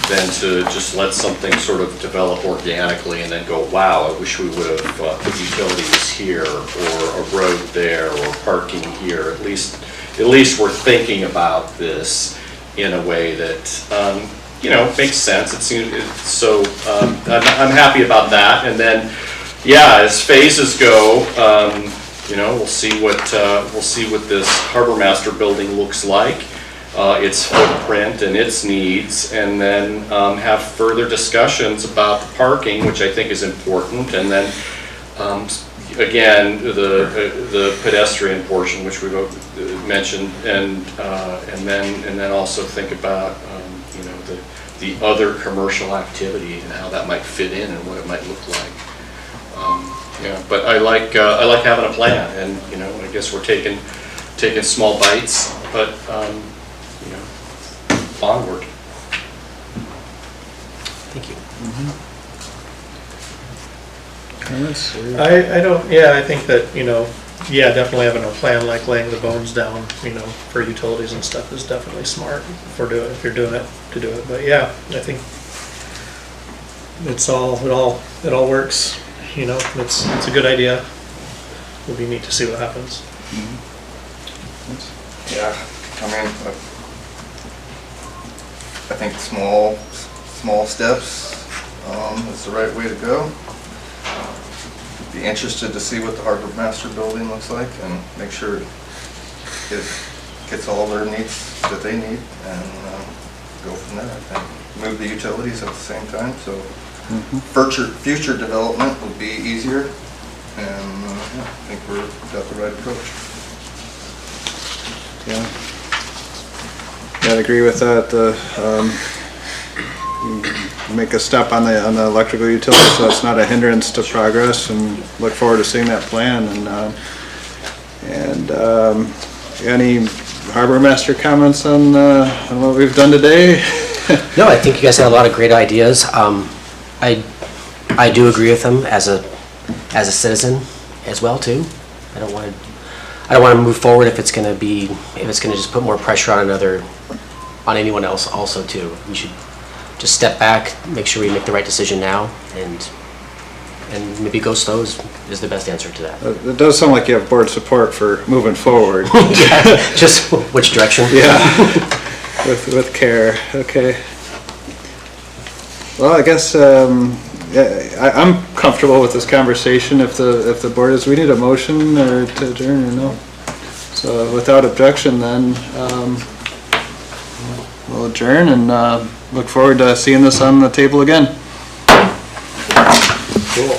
Speaker 5: than to just let something sort of develop organically and then go, wow, I wish we would have put utilities here, or a road there, or parking here. At least we're thinking about this in a way that, you know, makes sense. It seems, so I'm happy about that. And then, yeah, as phases go, you know, we'll see what this harbor master building looks like, its footprint and its needs, and then have further discussions about the parking, which I think is important, and then again the pedestrian portion, which we've mentioned, and then also think about you know, the the other commercial activity and how that might fit in and what it might look like. Yeah, but I like having a plan, and, you know, I guess we're taking small bites, but, you know, onward.
Speaker 3: Thank you.
Speaker 2: Comments?
Speaker 6: I don't, yeah, I think that, you know, yeah, definitely having a plan, like laying the bones down, you know, for utilities and stuff is definitely smart if you're doing it, to do it. But yeah, I think it all works, you know, it's a good idea. It'll be neat to see what happens.
Speaker 7: Yeah, I mean, I think small steps is the right way to go. Be interested to see what the Harbor Master building looks like and make sure it gets all their needs that they need, and go from there, I think. Move the utilities at the same time, so future development will be easier, and yeah, I think we've got the right approach.
Speaker 2: Yeah. Yeah, I'd agree with that. Make a step on the electrical utility so it's not a hindrance to progress, and look forward to seeing that plan. And any Harbor Master comments on what we've done today?
Speaker 3: No, I think you guys had a lot of great ideas. I do agree with them as a citizen as well too. I don't want to move forward if it's going to just put more pressure on anyone else also too. We should just step back, make sure we make the right decision now, and maybe go slow is the best answer to that.
Speaker 2: It does sound like you have board support for moving forward.
Speaker 3: Yeah, just which direction?
Speaker 2: Yeah, with care. Okay. Well, I guess yeah, I'm comfortable with this conversation. If the board is, we need a motion or to adjourn or no. So without objection, then we'll adjourn and look forward to seeing this on the table again.
Speaker 6: Cool.